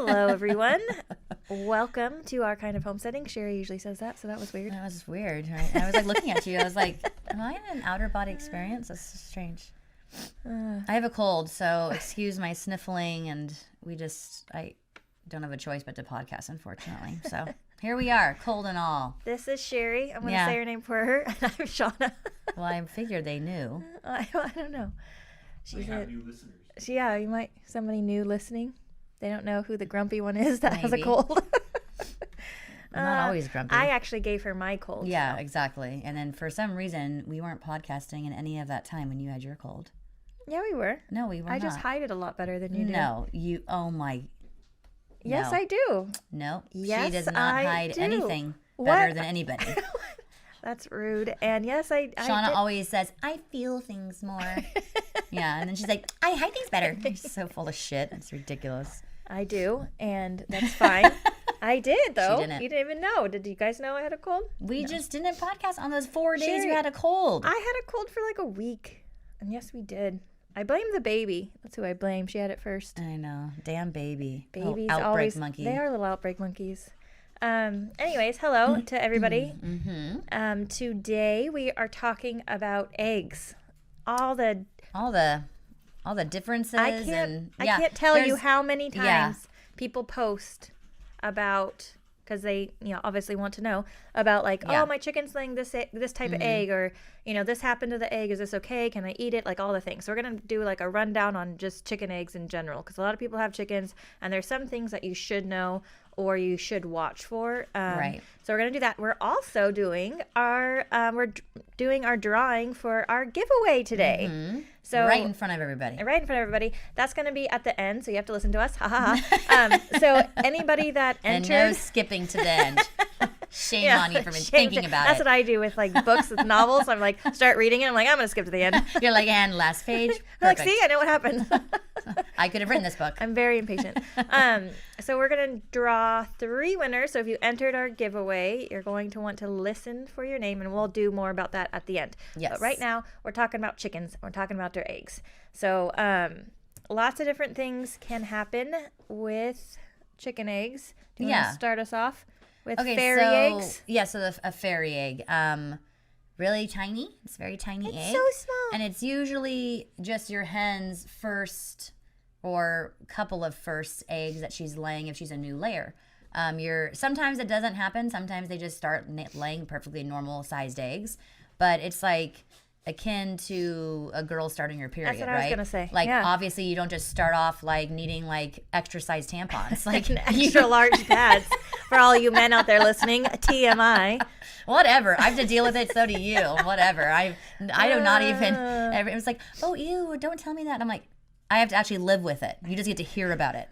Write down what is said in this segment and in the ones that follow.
Hello, everyone. Welcome to our kind of homesteading. Sherry usually says that, so that was weird. That was weird. Right? I was like looking at you. I was like, am I in an outer body experience? That's so strange. I have a cold, so excuse my sniffling, and I don't have a choice but to podcast, unfortunately. So here we are, cold and all. This is Sherry. I'm going to say her name for her, and I'm Shauna. Well, I figured they knew. I don't know. We have new listeners. Yeah, you might, somebody new listening. They don't know who the grumpy one is that has a cold. I'm not always grumpy. I actually gave her my cold. Yeah, so. exactly. And then for some reason, we weren't podcasting in any of that time when you had your cold. Yeah, we were. No, we were not. I just hide it a lot better than you do. No, oh my. Yes, no. I do. No, Yes, she does not I hide do. anything What? better than anybody. That's rude. And yes, I Shauna did. always says, I feel things more. Yeah, and then she's like, I hide things better. She's so full of shit. It's ridiculous. I do, and that's fine. I did, though. She didn't. You didn't even know. Did you guys know I had a cold? We just didn't podcast on those 4 days Sherry, you had a cold. I had a cold for like a week. And yes, we did. I blame the baby. That's who I blame. She had it first. I know. Damn baby. Babies outbreak always, monkey. they are little outbreak monkeys. Anyways, hello to everybody. Mm-hmm. Today we are talking about eggs. All the differences. I can't tell you how many times people post about, because they obviously want to know about oh, my chicken's laying this type of egg, or this happened to the egg, is this okay, can I eat it, like all the things. So we're gonna do like a rundown on just chicken eggs in general, because a lot of people have chickens and there's some things that you should know or you should watch for. Right. So we're gonna do that. We're also doing our drawing for our giveaway today. Mm-hmm. So right in front of everybody. Right in front of everybody. That's going to be at the end, so you have to listen to us. Ha ha ha. So anybody that entered... And no skipping to the end. Shame on you for thinking about That's it. what I do with books, with novels. I'm like, start reading it. I'm like, I'm going to skip to the end. You're like, and last page. I'm like, see, I know what happened. I could have written this book. I'm very impatient. So we're going to draw 3 winners. So if you entered our giveaway, you're going to want to listen for your name, and we'll do more about that at the end. Yes. But right now, we're talking about chickens. We're talking about their eggs. So lots of different things can happen with chicken eggs. Do you want to start us off with fairy eggs? Yeah, so a fairy egg. Really tiny. It's a very tiny egg. It's so small. And it's usually just your hen's first or couple of first eggs that she's laying if she's a new layer. Sometimes it doesn't happen. Sometimes they just start laying perfectly normal sized eggs. But it's like akin to a girl starting her period, That's what right? I was gonna say. Obviously you don't just start off needing extra size tampons. Extra large pads for all you men out there listening. TMI. Whatever. I have to deal with it. So do you. Whatever. I do not even. It was like, oh, ew, don't tell me that. I'm like, I have to actually live with it. You just get to hear about it.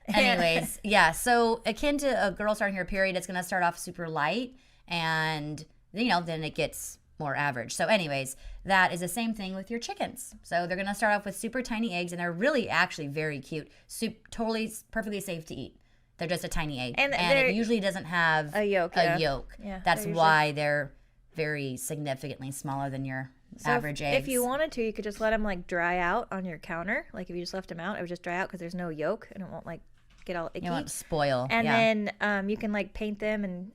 Anyways, yeah. So akin to a girl starting her period, it's going to start off super light, and then it gets more average. So anyways, that is the same thing with your chickens. So they're going to start off with super tiny eggs, and they're really actually very cute. Totally perfectly safe to eat. They're just a tiny egg, and it usually doesn't have a yolk. Yeah, that's why they're very significantly smaller than your average eggs. If you wanted to, you could just let them dry out on your counter. If you just left them out, it would just dry out because there's no yolk, and it won't get all icky. You won't spoil. And then you can paint them and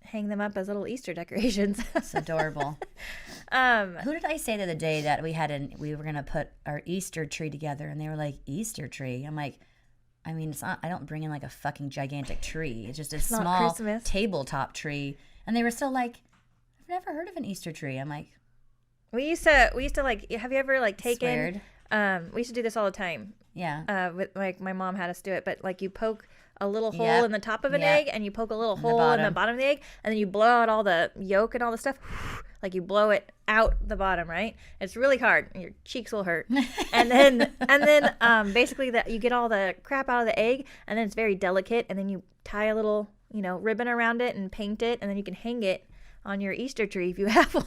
hang them up as little Easter decorations. It's adorable. Who did I say the other day that we were gonna put our Easter tree together, and they were like, Easter tree? I'm like, I mean, it's not. I don't bring in a fucking gigantic tree. It's just a small tabletop tree. And they were still like, I've never heard of an Easter tree. I'm like, we used to have you ever taken? Sweared. We used to do this all the time. Yeah. With my mom had us do it, but you poke a little hole in the top of an egg, and you poke a little hole in the bottom of the egg, and then you blow out all the yolk and all the stuff. You blow it out the bottom, right? It's really hard. Your cheeks will hurt. and then basically you get all the crap out of the egg, and then it's very delicate, and then you tie a little, ribbon around it and paint it, and then you can hang it on your Easter tree if you have one.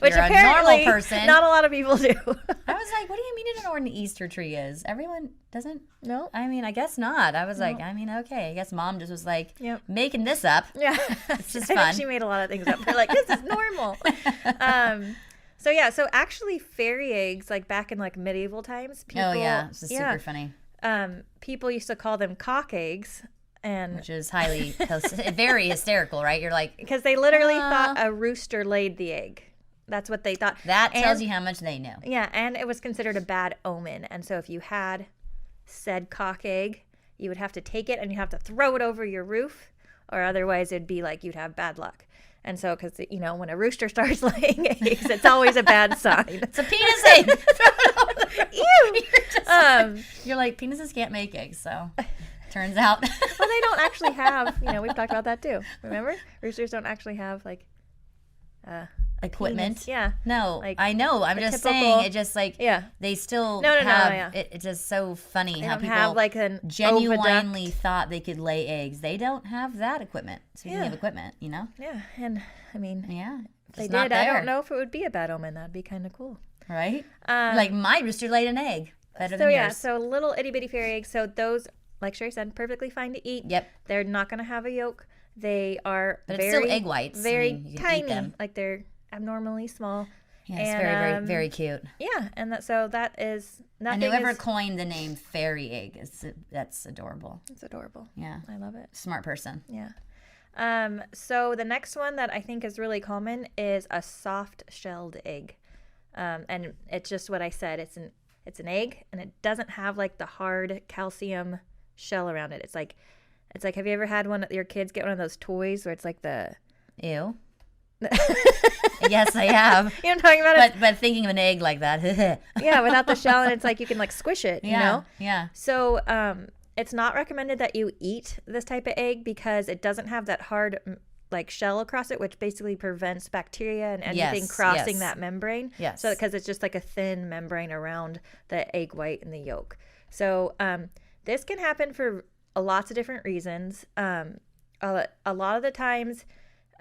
Which You're apparently a normal person. Not a lot of people do. I was like, what do you mean you don't know what an Easter tree is? Everyone doesn't? No. I mean, I guess not. I was like, okay. I guess mom just was Yep. making this up. Yeah. It's just I fun. think she made a lot of things up. We're like, this is normal. So actually fairy eggs, back in medieval times, people. Oh, yeah. This is super funny. people used to call them cock eggs. And which is very hysterical, right? You're like, because they literally thought a rooster laid the egg. That's what they thought. That tells you how much they know. Yeah, and it was considered a bad omen. And so if you had said cock egg, you would have to take it and you have to throw it over your roof, or otherwise it'd be like you'd have bad luck. And so, because, you know, when a rooster starts laying eggs, it's always a bad sign. It's a penis egg. Ew. You're like, penises can't make eggs, so turns out. Well, they don't actually have, you know, we've talked about that too. Remember? Roosters don't actually have, like, equipment. Penis. Yeah. No, like I know. I'm just saying, it just like, they still have, it's just so funny they how don't people have, like, an genuinely thought they could lay eggs. They don't have that equipment. Speaking of equipment, you know? Yeah, and I mean, if they did. I don't know if it would be a bad omen. That'd be kind of cool. Right? Like my rooster laid an egg. Better than yours. So little itty bitty fairy eggs. So those, like Sherry said, perfectly fine to eat. Yep. They're not going to have a yolk. They are but it's still egg whites. Very you can tiny. eat them. Like they're abnormally small. Yeah, it's very, very cute. Yeah, and that is nothing. And whoever coined the name fairy egg, that's adorable. It's adorable. Yeah. I love it. Smart person. Yeah. So the next one that I think is really common is a soft-shelled egg. And it's just what I said. It's an egg, and it doesn't have like the hard calcium shell around it. It's like have you ever had your kids get one of those toys where it's like the ew? Yes, I have. You know what I'm talking about? But thinking of an egg like that. Yeah, without the shell, and it's like you can like squish it, you know? Yeah. So it's not recommended that you eat this type of egg because it doesn't have that hard like shell across it, which basically prevents bacteria and anything crossing that membrane. Yes. So because it's just like a thin membrane around the egg white and the yolk. So this can happen for lots of different reasons. A lot of the times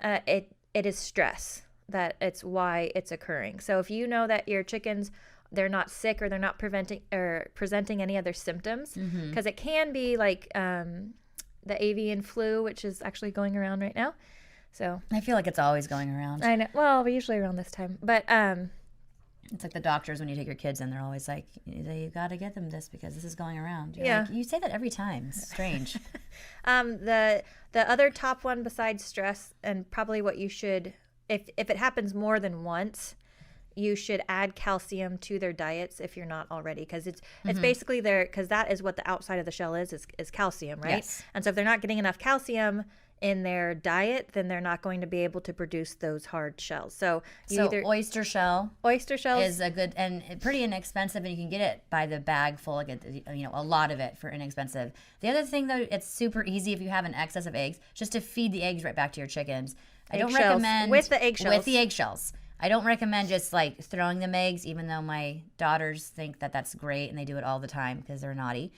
it is stress that it's why it's occurring. So if you know that your chickens, they're not sick or they're not presenting any other symptoms, because it can be like the avian flu, which is actually going around right now. So I feel like it's always going around. I know. Well, we're usually around this time, but it's like the doctors when you take your kids and they're always like, you got to get them this because this is going around. You're like, you say that every time. It's strange. The other top one besides stress, and probably what you should, if it happens more than once, you should add calcium to their diets if you're not already, because it's basically because that is what the outside of the shell is calcium, right? Yes. And so if they're not getting enough calcium in their diet, then they're not going to be able to produce those hard shells. So oyster shells is a good and pretty inexpensive, and you can get it by the bag full, like a lot of it for inexpensive. The other thing though, it's super easy if you have an excess of eggs, just to feed the eggs right back to your chickens. I don't recommend with the eggshells. I don't recommend just like throwing them eggs, even though my daughters think that that's great and they do it all the time because they're naughty.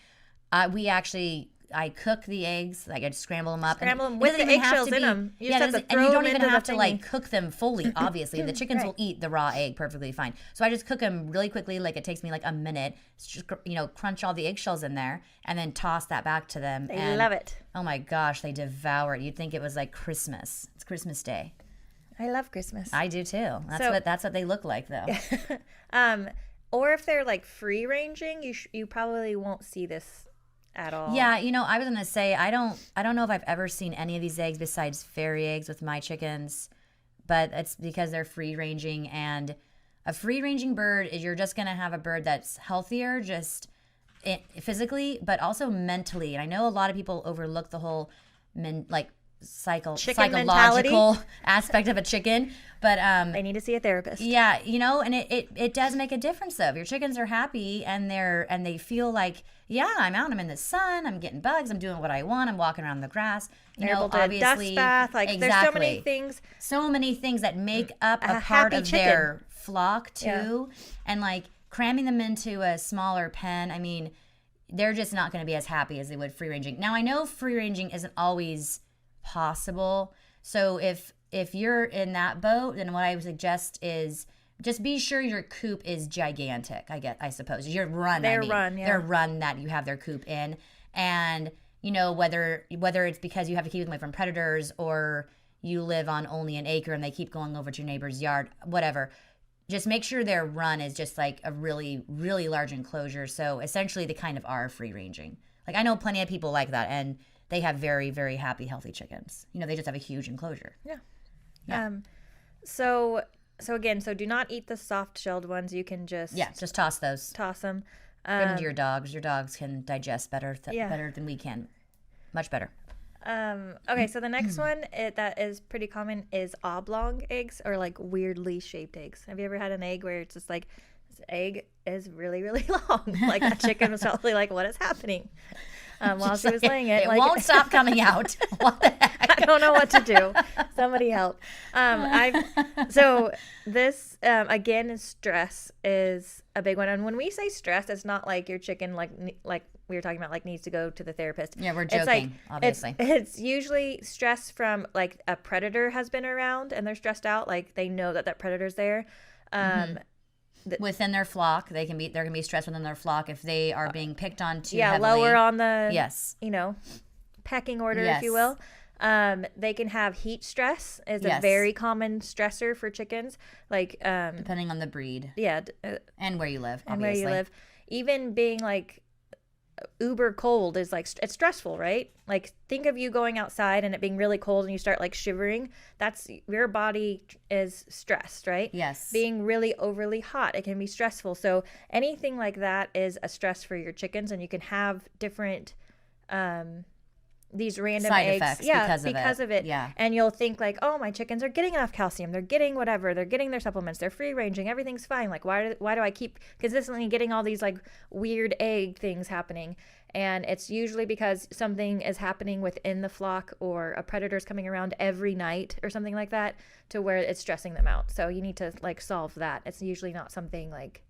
I cook the eggs, like I'd scramble them up. Scramble them with the eggshells in them. You and you don't even have to like cook them fully, obviously. The chickens will eat the raw egg perfectly fine. So I just cook them really quickly, like it takes me like a minute. Just, crunch all the eggshells in there and then toss that back to them. They love it. Oh my gosh, they devour it. You'd think it was like Christmas. It's Christmas Day. I love Christmas. I do too. That's what they look like though. Or if they're like free ranging, you probably won't see this at all. Yeah, I was gonna say I don't know if I've ever seen any of these eggs besides fairy eggs with my chickens, but it's because they're free ranging, and a free ranging bird is you're just gonna have a bird that's healthier, just physically, but also mentally. And I know a lot of people overlook the whole psychological aspect of a chicken, but they need to see a therapist. Yeah, and it does make a difference though. If your chickens are happy and they feel like, yeah, I'm out, I'm in the sun, I'm getting bugs, I'm doing what I want, I'm walking around the grass. They're able to dust bath. Like there's so many things that make up a part of their flock too, and like cramming them into a smaller pen. I mean, they're just not going to be as happy as they would free ranging. Now I know free ranging isn't always possible. So if you're in that boat, then what I would suggest is just be sure your coop is gigantic. I suppose your run. Their run that you have their coop in, and whether it's because you have to keep them away from predators or you live on only an acre and they keep going over to your neighbor's yard, whatever. just make sure their run is just like a really, really large enclosure. So essentially they kind of are free ranging. Like I know plenty of people like that, and they have very, very happy, healthy chickens. You know, they just have a huge enclosure. Yeah. So again, do not eat the soft shelled ones. You can just just toss those. Toss them. Give them to your dogs. Your dogs can digest better than we can. Much better. Okay, so the next one that is pretty common is oblong eggs, or like weirdly shaped eggs. Have you ever had an egg where it's just like this egg is really, really long? Like that chicken was probably like, what is happening? While she was laying it. It won't stop coming out. What the heck? I don't know what to do. Somebody help. So this, again, stress is a big one. And when we say stress, it's not like your chicken, like we were talking about, like needs to go to the therapist. Yeah, we're joking, obviously. It's usually stress from like a predator has been around and they're stressed out. Like they know that predator's there. Within their flock, there can be stress within their flock if they are being picked on too heavily. Lower on the pecking order, if you will. They can have heat stress is a very common stressor for chickens. Like depending on the breed, and where you live, obviously. Even being like uber cold is like, it's stressful, right? Like think of you going outside and it being really cold and you start like shivering. That's your body is stressed, right? Yes. Being really overly hot, it can be stressful. So anything like that is a stress for your chickens, and you can have different these random side eggs effects because of it. Yeah. And you'll think like, oh, my chickens are getting enough calcium, they're getting whatever, they're getting their supplements, they're free ranging, everything's fine. Like why do I keep consistently getting all these like weird egg things happening? And it's usually because something is happening within the flock, or a predator's coming around every night or something like that, to where it's stressing them out. So you need to like solve that. It's usually not something like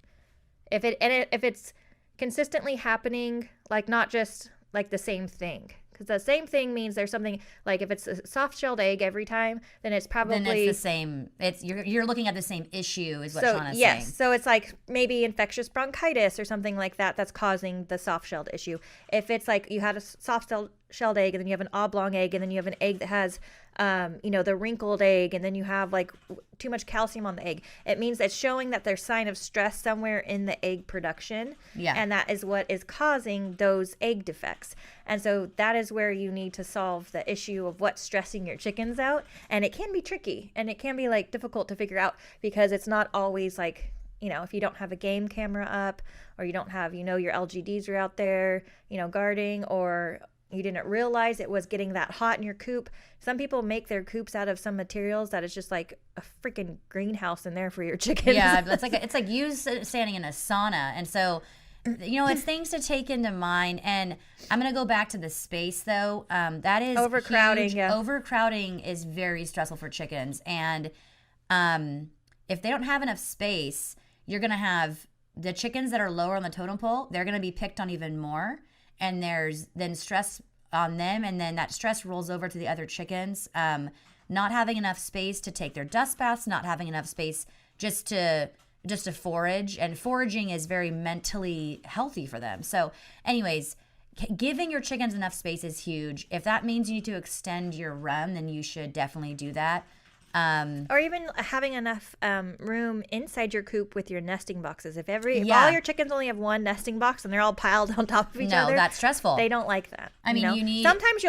if it's consistently happening, like not just like the same thing. Because the same thing means there's something, like if it's a soft-shelled egg every time, then it's probably... Then it's the same. You're looking at the same issue is what Shauna's saying. Yes, so it's like maybe infectious bronchitis or something like that that's causing the soft-shelled issue. If it's like you had a soft-shelled egg and then you have an oblong egg and then you have an egg that has, the wrinkled egg, and then you have like too much calcium on the egg, it means it's showing that there's sign of stress somewhere in the egg production. Yeah. And that is what is causing those egg defects. And so that is where you need to solve the issue of what's stressing your chickens out. And it can be tricky, and it can be like difficult to figure out, because it's not always like, if you don't have a game camera up, or you don't have, your LGDs are out there, guarding, or you didn't realize it was getting that hot in your coop. Some people make their coops out of some materials that is just like a freaking greenhouse in there for your chickens. Yeah, it's like you standing in a sauna. And so, it's things to take into mind. And I'm going to go back to the space, though. That is overcrowding. Huge. Yeah. Overcrowding is very stressful for chickens. And if they don't have enough space, you're going to have the chickens that are lower on the totem pole, they're going to be picked on even more. And there's then stress on them, and then that stress rolls over to the other chickens. Not having enough space to take their dust baths, not having enough space just to forage, and foraging is very mentally healthy for them. So anyways, giving your chickens enough space is huge. If that means you need to extend your run, then you should definitely do that. Or even having enough room inside your coop with your nesting boxes. If all your chickens only have one nesting box and they're all piled on top of each other, no, that's stressful. They don't like that. I mean, you need. Sometimes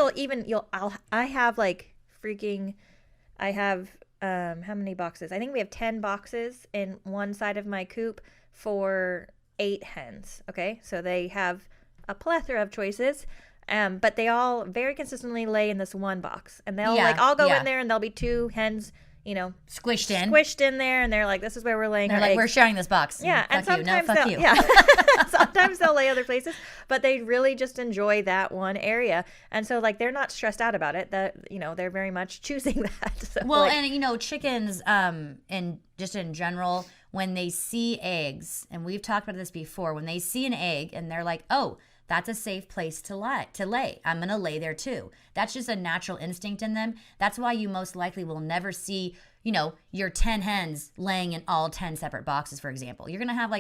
I have how many boxes? I think we have 10 boxes in one side of my coop for 8 hens. Okay, so they have a plethora of choices. But they all very consistently lay in this one box, and they'll all go in there, and there'll be 2 hens, squished in there, and they're like, this is where we're laying. They're our like, eggs. we're sharing this box. Yeah, and sometimes you. Sometimes they'll lay other places, but they really just enjoy that one area, and so like they're not stressed out about it. That they're very much choosing that. So, well, and chickens, and just in general, when they see eggs, and we've talked about this before, when they see an egg and they're like, oh, that's a safe place to lay. I'm going to lay there too. That's just a natural instinct in them. That's why you most likely will never see, your 10 hens laying in all 10 separate boxes, for example. You're going to have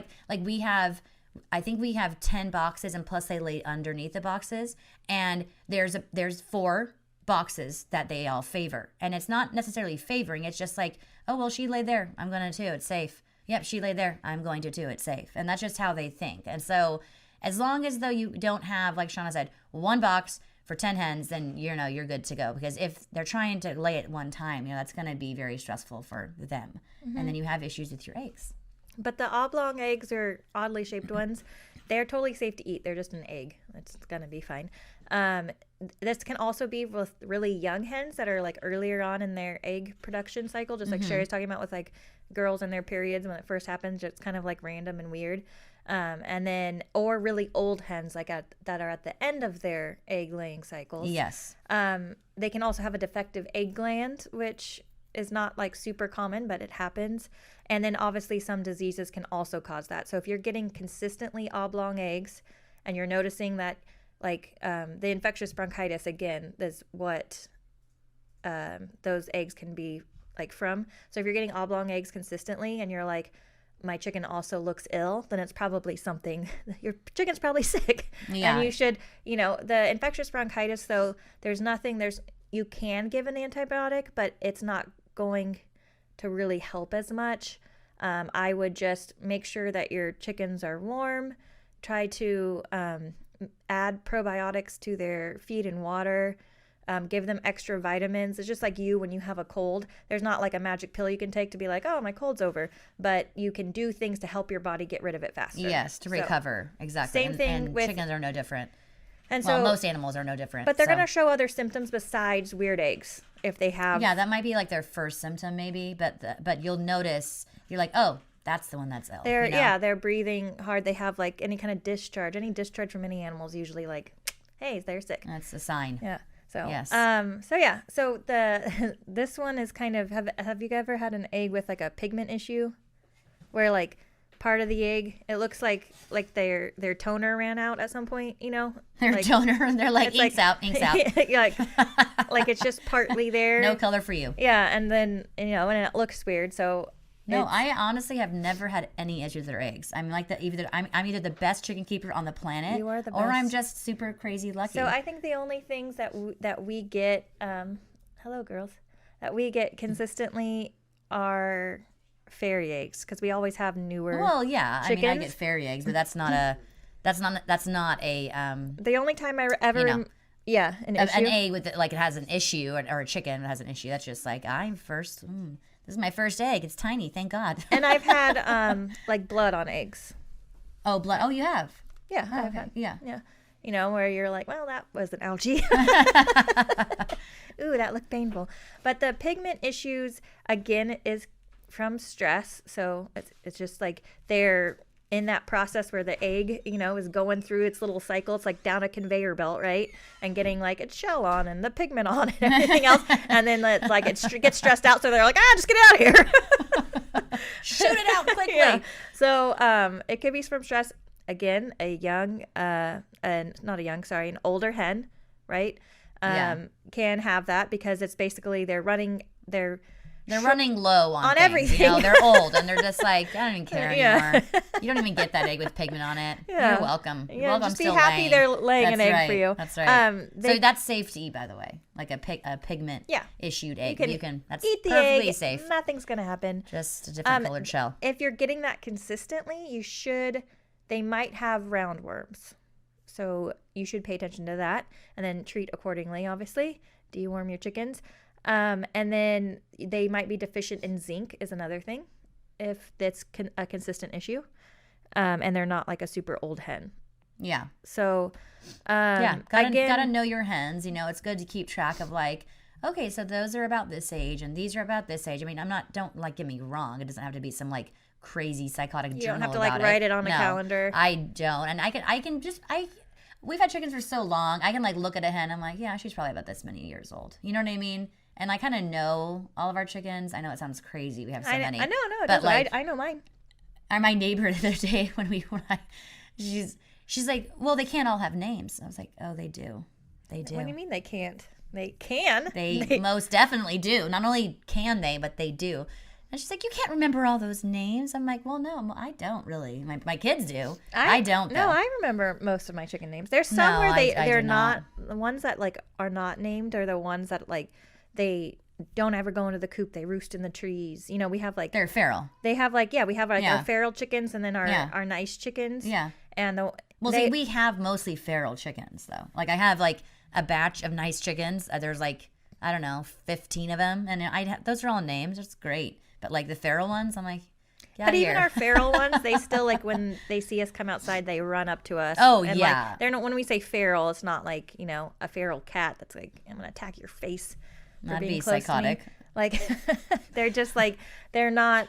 I think we have 10 boxes, and plus they lay underneath the boxes. And there's 4 boxes that they all favor. And it's not necessarily favoring. It's just like, oh, well, she laid there. I'm going to too. It's safe. yep, she laid there. I'm going to too. It's safe. And that's just how they think. And so as long as though you don't have, like Shauna said, one box for 10 hens, then you're good to go. Because if they're trying to lay at one time, that's going to be very stressful for them. And then you have issues with your eggs. But the oblong eggs or oddly shaped ones, they're totally safe to eat. They're just an egg. It's going to be fine. This can also be with really young hens that are like earlier on in their egg production cycle, just like Sherry's talking about with like girls and their periods when it first happens. It's kind of like random and weird. And then, or really old hens like that are at the end of their egg laying cycles. Yes. They can also have a defective egg gland, which is not like super common, but it happens. And then obviously some diseases can also cause that. So if you're getting consistently oblong eggs and you're noticing that like the infectious bronchitis, again, is what those eggs can be like from. So if you're getting oblong eggs consistently and you're like, my chicken also looks ill, then it's probably something, your chicken's probably sick. Yeah. And you should, the infectious bronchitis, though, you can give an antibiotic, but it's not going to really help as much. I would just make sure that your chickens are warm. Try to add probiotics to their feed and water. Give them extra vitamins. It's just like you when you have a cold. There's not like a magic pill you can take to be like, oh, my cold's over. But you can do things to help your body get rid of it faster. Yes, to recover. Exactly. Same thing and with chickens are no different. And well, so most animals are no different. But they're going to show other symptoms besides weird eggs if they have. Yeah, that might be like their first symptom maybe. But you'll notice, you're like, oh, that's the one that's ill. They're breathing hard. They have like any kind of discharge. Any discharge from any animal is usually like, hey, they're sick. That's a sign. Yeah. So yes. So this one is kind of have you ever had an egg with like a pigment issue, where like part of the egg it looks like their toner ran out at some point, Their like, toner and they're like inks out. like it's just partly there. No color for you. Yeah, and then and it looks weird. So no, I honestly have never had any issues with their eggs. I'm like I'm either the best chicken keeper on the planet, you are the or best. I'm just super crazy lucky. So I think the only things that we get, hello girls, that we get consistently are fairy eggs because we always have newer. Well, yeah, chickens. I mean I get fairy eggs, but that's not a. The only time I ever. An egg with it has an issue, or a chicken that has an issue. That's just like this is my first egg. It's tiny, thank God. And I've had like blood on eggs. Oh, blood. Oh, you have. Yeah, oh, I've had. Yeah. Where you're like, well, that was an algae. Ooh, that looked painful. But the pigment issues again is from stress. So it's just like they're in that process where the egg, is going through its little cycle. It's like down a conveyor belt, right? And getting like its shell on and the pigment on and everything else. And then it's like it gets stressed out. So they're like, just get out of here. Shoot it out quickly. Yeah. So it could be from stress. Again, an older hen, right? Can have that because it's basically they're running low on things, everything. They're old and they're just like, I don't even care anymore. You don't even get that egg with pigment on it. Yeah. You're welcome. You're welcome. Just be happy they're laying an egg for you. That's right. So that's safe to eat, by the way. Like a pigment issued egg. You can that's eat the perfectly egg. Safe. Nothing's gonna happen. Just a different colored shell. If you're getting that consistently, they might have roundworms. So you should pay attention to that and then treat accordingly, obviously. Deworm your chickens. And then they might be deficient in zinc is another thing if that's a consistent issue. And they're not like a super old hen. Yeah. So, gotta know your hens. It's good to keep track of like, okay, so those are about this age and these are about this age. I mean, don't like get me wrong. It doesn't have to be some like crazy psychotic journal. You don't have to like write it on a calendar. I don't. And we've had chickens for so long. I can like look at a hen. I'm like, yeah, she's probably about this many years old. You know what I mean? And I kind of know all of our chickens. I know it sounds crazy. We have so many. I know. But like, I know mine. My neighbor the other day she's like, well, they can't all have names. I was like, oh, they do. They do. What do you mean they can't? They can. They most definitely do. Not only can they, but they do. And she's like, you can't remember all those names. I'm like, well, no, I don't really. My kids do. I don't, though. No, I remember most of my chicken names. There's some where they're not. The ones that like are not named are the ones that like they don't ever go into the coop. They roost in the trees. You know, we have like They're feral. they have like we have like Yeah. our feral chickens and then our Yeah. our nice chickens. Yeah. And Well, see, we have mostly feral chickens, though. Like, I have, like, a batch of nice chickens. There's, like, I don't know, 15 of them. And those are all names. It's great. But, like, the feral ones, I'm like, get But out of even here. our feral ones, they still like when they see us come outside, they run up to us. Oh, and, yeah. Like, they're not when we say feral, it's not like a feral cat that's like I'm gonna attack your face. For That'd being be close to me. psychotic. Like they're just like they're not.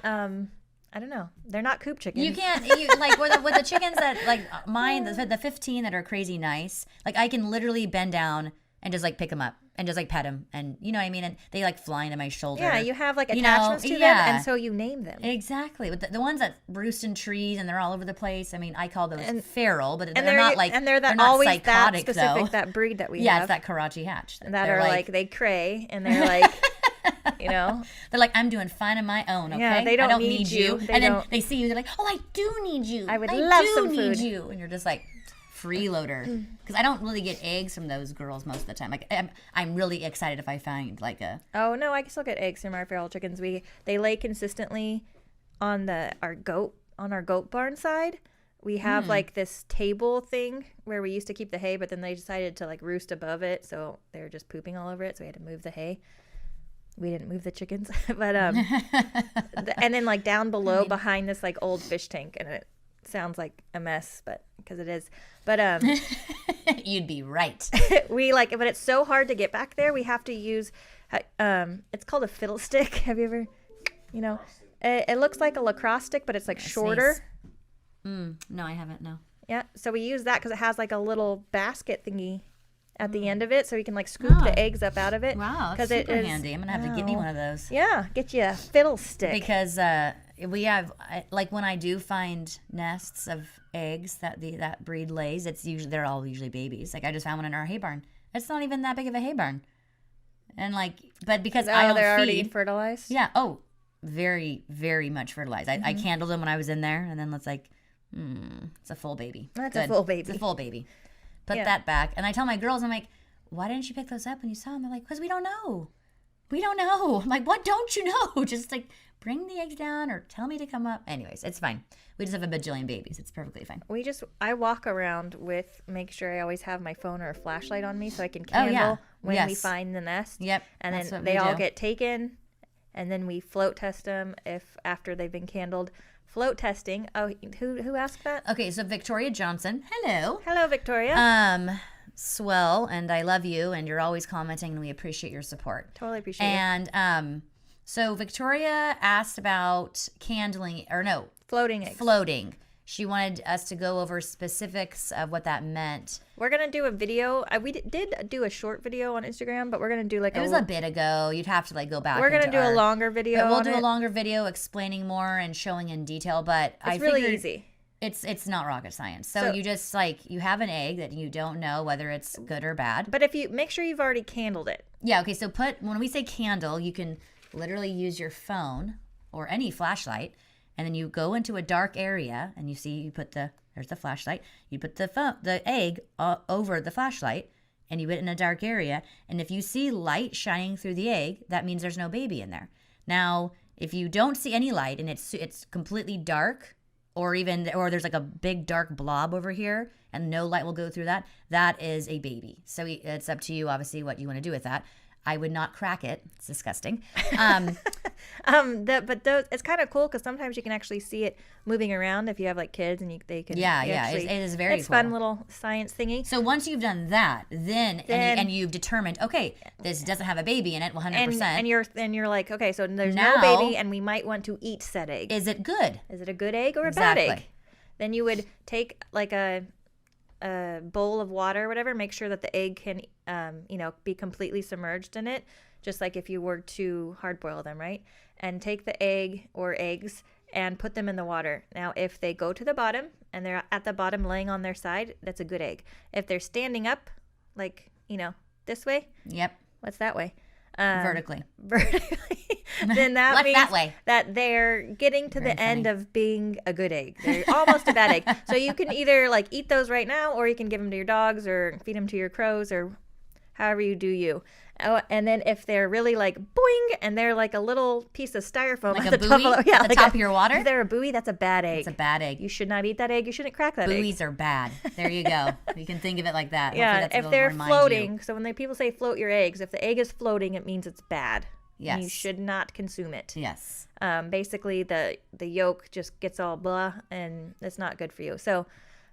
I don't know. They're not coop chickens. You can't, like, with the chickens that, like, mine, the 15 that are crazy nice, like, I can literally bend down and just, like, pick them up and just, like, pet them. And, you know what I mean? And they, like, fly into my shoulder. Yeah, you have like You know, attachments to them, yeah. and so you name them. Exactly. With the ones that roost in trees and they're all over the place, I mean, I call those feral, but And they're not, like, and they're not always that psychotic, specific though. that breed that we Yeah, have. it's that Karachi hatch. that They're are like they cray and they're like They're like, I'm doing fine on my own, okay? Yeah, they I don't don't need you. They And then don't- they see you, they're like, oh, I do need you. I would love do some need food. you. And you're just like, freeloader. Because I don't really get eggs from those girls most of the time. Like, I'm really excited if I find, like, a... Oh no, I can still get eggs from our feral chickens. They lay consistently on our goat barn side. We have like this table thing where we used to keep the hay, but then they decided to like roost above it, so they were just pooping all over it. So we had to move the hay. We didn't move the chickens, but and then like down below behind this like old fish tank, and it sounds like a mess, but because it is. But You'd be right. but it's so hard to get back there. We have to use it's called a fiddlestick. Have you ever, it looks like a lacrosse stick, but it's like shorter. No, I haven't, no. Yeah, so we use that because it has like a little basket thingy at the end of it, so you can like scoop the eggs up out of it. Wow, that's super handy. I'm going to have to get me one of those. Yeah, get you a fiddlestick. Because we have, like, when I do find nests of eggs that breed lays, they're all usually babies. Like, I just found one in our hay barn. It's not even that big of a hay barn. And like, but because I don't they're already feed, fertilized. yeah. Oh, very, very much fertilized. I candled them when I was in there, and then it's like, it's a full baby. That's Good. a full baby. It's a full baby. Put Yeah. that back. And I tell my girls, I'm like, why didn't you pick those up when you saw them? They're like, because we don't know. We don't know. I'm like, what don't you know? Just like bring the eggs down or tell me to come up. Anyways, it's fine. We just have a bajillion babies. It's perfectly fine. I walk around make sure I always have my phone or a flashlight on me so I can candle when we Yes. find the nest. Yep. And that's then what they we all do. get taken, and then we float test them after they've been candled. Float testing. Oh, who asked that? Okay, so Victoria Johnson. Hello. Hello, Victoria. Swell, and I love you, and you're always commenting, and we appreciate your support. Totally appreciate it. And so Victoria asked about Floating eggs. floating. She wanted us to go over specifics of what that meant. We're gonna do a video. We did do a short video on Instagram, but we're gonna do like It was a bit ago. You'd have to like go back. We're gonna into do a our- longer video. But we'll on do it. a longer video explaining more and showing in detail. But I It's really figured easy. It's not rocket science. So So- you just you have an egg that you don't know whether it's good or bad. But if you make sure you've already candled it. Yeah, okay, so when we say candle, you can literally use your phone or any flashlight, and then you go into a dark area, and there's the flashlight. You put the egg over the flashlight, and you put it in a dark area, and if you see light shining through the egg, that means there's no baby in there. Now, if you don't see any light and it's completely dark, or there's like a big dark blob over here and no light will go through that is a baby. So it's up to you, obviously, what you want to do with that. I would not crack it. It's disgusting. It's kind of cool because sometimes you can actually see it moving around if you have like kids and they can. It is very It's cool. fun little science thingy. So once you've done that, and you've determined, okay, this doesn't have a baby in it, 100%. And you're like, okay, so there's Now- no baby, and we might want to eat said egg. Is it good? Is it a good egg or a Exactly. bad egg? Then you would take like a bowl of water or whatever, make sure that the egg can be completely submerged in it, just like if you were to hard boil them, right? And take the egg or eggs and put them in the water. Now, if they go to the bottom and they're at the bottom laying on their side, that's a good egg. If they're standing up, like, this way, Yep. what's that way? Vertically. Then that Left means that way. that they're getting to Very the end funny. of being a good egg. They're almost a bad egg. So you can either like eat those right now, or you can give them to your dogs or feed them to your crows or however you do you. Oh, and then if they're really like boing, and they're like a little piece of styrofoam Like at a the top, buoy of, at the top of your water? If they're a buoy, that's a bad egg. It's a bad egg. You should not eat that egg. You shouldn't crack that egg. Buoys are bad. There you go. You can think of it like that. Hopefully Yeah, that's if what'll they're remind floating, you. so when people say float your eggs, if the egg is floating, it means it's bad. Yes. And you should not consume it. Yes. Basically, the yolk just gets all blah, and it's not good for you. So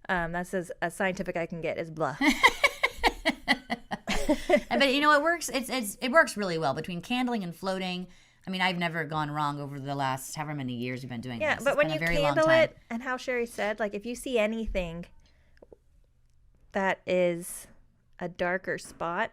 that's as scientific I can get is blah. But you know, it works. It works really well between candling and floating. I mean, I've never gone wrong over the last however many years we've been doing Yeah, this. but It's when been you a very long candle time. it, and how Sherry said, like if you see anything that is a darker spot,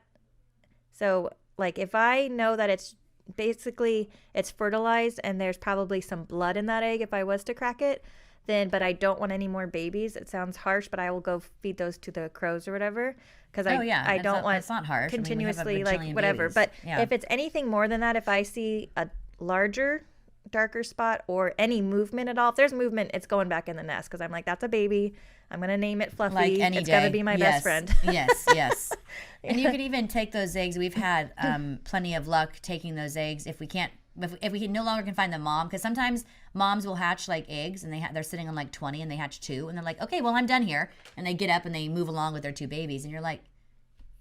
so like if I know that it's basically it's fertilized and there's probably some blood in that egg if I was to crack it, then but I don't want any more babies. It sounds harsh, but I will go feed those to the crows or whatever because I don't want it's not harsh. I mean, we have a continuously like bajillion whatever. babies. But Yeah. if it's anything more than that, if I see a larger darker spot or any movement at all, if there's movement, it's going back in the nest because I'm like, that's a baby. I'm gonna name it Fluffy. Like any it's day. gonna be my best friend. Yes. And you could even take those eggs. We've had plenty of luck taking those eggs if we can't. If we can no longer can find the mom, because sometimes moms will hatch like eggs and they're sitting on like 20 and they hatch 2 and they're like, okay, well I'm done here, and they get up and they move along with their 2 babies and you're like,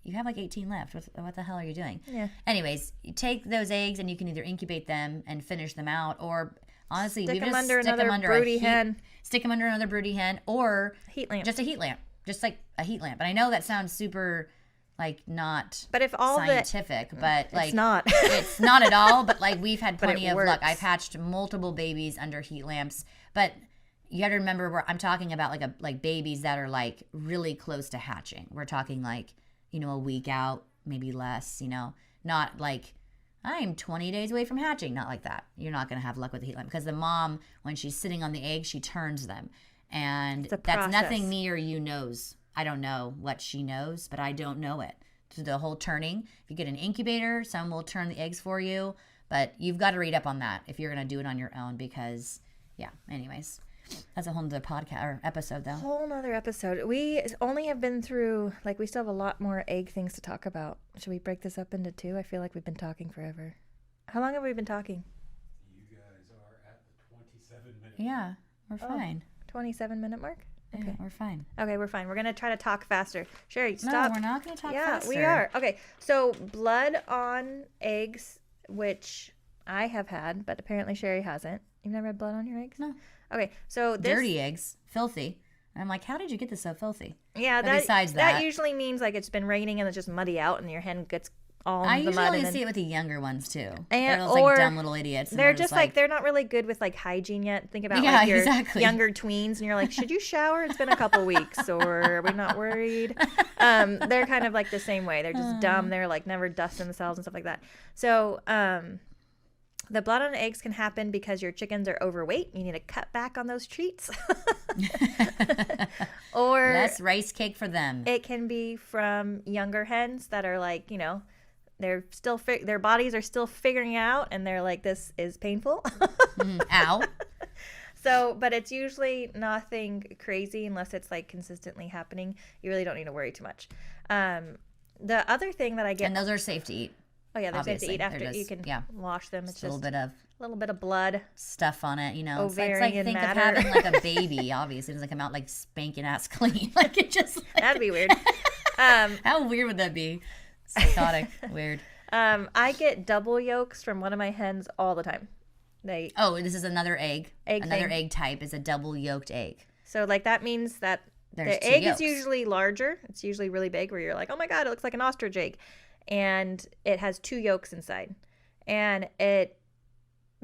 you have like 18 left. What the hell are you doing? Yeah. Anyways, you take those eggs and you can either incubate them and finish them out, or honestly, Stick we them just under stick another them under broody a heat, hen. Stick them under another broody hen, or Heat lamp. just a heat lamp, just like a heat lamp. And I know that sounds super like not But if all scientific, but like it's not. it's not at all. But like we've had But it plenty of luck. works. I've hatched multiple babies under heat lamps, but you got to remember where I'm talking about like babies that are like really close to hatching. We're talking like, you know, a week out, maybe less, you know, not like I'm 20 days away from hatching. Not like that. You're not going to have luck with the heat lamp because the mom, when she's sitting on the egg, she turns them. And It's a that's process. nothing me or you knows. I don't know what she knows, but I don't know it. So the whole turning, if you get an incubator, someone will turn the eggs for you. But you've got to read up on that if you're going to do it on your own because, yeah, anyways. That's a whole nother podcast or episode, though. Whole nother episode. We only have been through, like, we still have a lot more egg things to talk about. Should we break this up into 2? I feel like we've been talking forever. How long have we been talking? You guys are at the 27-minute. Yeah, we're fine. 27-minute mark? Okay, Okay. we're fine. Okay, we're fine. We're going to try to talk faster. Sherry, stop. No, we're not going to talk Yeah, faster. we are. Okay, so blood on eggs, which I have had, but apparently Sherry hasn't. You've never had blood on your eggs? No. Okay, so this... Dirty eggs, filthy. And I'm like, how did you get this so filthy? Yeah, But besides that- usually means like it's been raining and it's just muddy out and your hen gets all I in the usually mud. only And then, see it with the younger ones, too. And- They're those, or like, dumb little idiots. and they're just like, they're they're not really good with like hygiene yet. Think about Yeah, like your exactly. younger tweens and you're like, should you shower? It's been a couple weeks, or are we not worried? They're kind of like the same way. They're just dumb. They're like never dust themselves and stuff like that. So the blood on eggs can happen because your chickens are overweight. You need to cut back on those treats. Or less rice cake for them. it can be from younger hens that are like, you know, they're still their bodies are still figuring out, and they're like, this is painful. Ow. So, but it's usually nothing crazy unless it's like consistently happening. You really don't need to worry too much. The other thing that I get, And those are safe to eat. oh yeah, they're safe to obviously. eat after. They're You just- can wash them. It's Just a little just bit of a little bit of blood. stuff on it, you know. It's like Ovarian think matter. of having like a baby. Obviously, it doesn't come out like spanking ass clean. Like it just. Like, That'd be weird. how weird would that be? Psychotic. Weird. I get double yolks from one of my hens all the time. Oh, this is another egg. Egg Another thing. egg type is a double yolked egg. So like that means that There's the 2 egg yolks. is usually larger. It's usually really big where you're like, oh my God, it looks like an ostrich egg. And it has 2 yolks inside. And it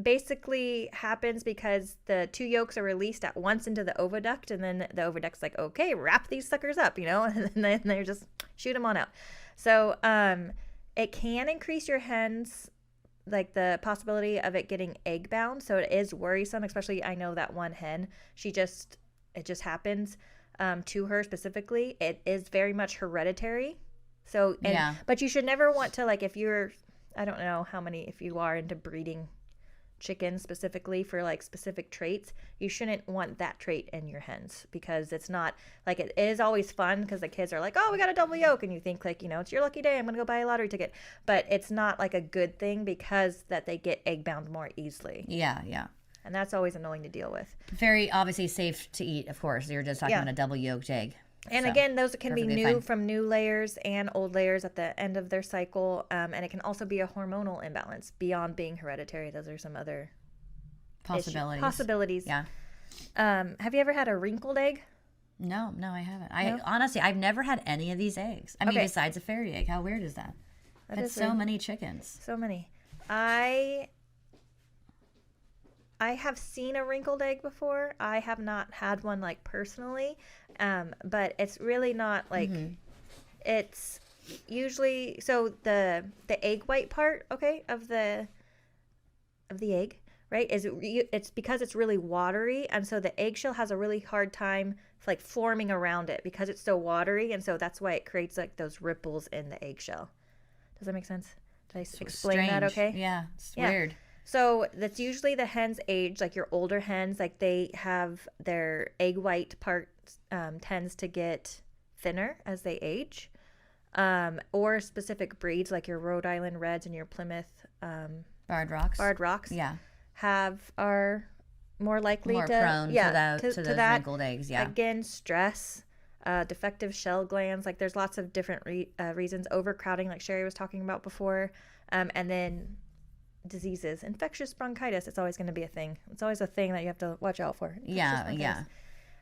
basically happens because the 2 yolks are released at once into the oviduct. And then the oviduct's like, okay, wrap these suckers up, you know, and then they're just shoot them on out. So it can increase your hens, like the possibility of it getting egg bound. So it is worrisome, especially I know that one hen, it just happens to her specifically. It is very much hereditary. So, Yeah. but you should never want to, like, if you're, I don't know how many, if you are into breeding chickens specifically for like specific traits, you shouldn't want that trait in your hens, because it's not like, it is always fun because the kids are like, oh, we got a double yolk, and you think like, it's your lucky day, I'm gonna go buy a lottery ticket, but it's not like a good thing because that they get egg bound more easily. Yeah, yeah. And that's always annoying to deal with. Very obviously safe to eat, of course. You're just talking Yeah. about a double yolked egg. And So, again, those can be perfectly new fine. from new layers and old layers at the end of their cycle. And it can also be a hormonal imbalance beyond being hereditary. Those are some other possibilities. Yeah. Have you ever had a wrinkled egg? No, I haven't. No? Honestly, I've never had any of these eggs. I mean, Okay. besides a fairy egg. How weird is that? That That's is so weird. many chickens. So many. I have seen a wrinkled egg before. I have not had one like personally, but it's really not like it's usually so the egg white part, okay, of the egg, right? It's because it's really watery, and so the eggshell has a really hard time like forming around it because it's so watery, and so that's why it creates like those ripples in the eggshell. Does that make sense? Did I explain that Strange. okay? Yeah, it's Yeah. weird. So that's usually the hen's age, like your older hens, like they have their egg white part tends to get thinner as they age, or specific breeds like your Rhode Island Reds and your Plymouth Barred rocks. Barred Rocks Yeah. are more likely More to prone to those that. wrinkled eggs. Yeah. Again, stress, defective shell glands. Like there's lots of different reasons. Overcrowding, like Sherry was talking about before, and then diseases, infectious bronchitis. It's always going to be a thing. It's always a thing that you have to watch out for. Infectious Yeah, bronchitis. yeah.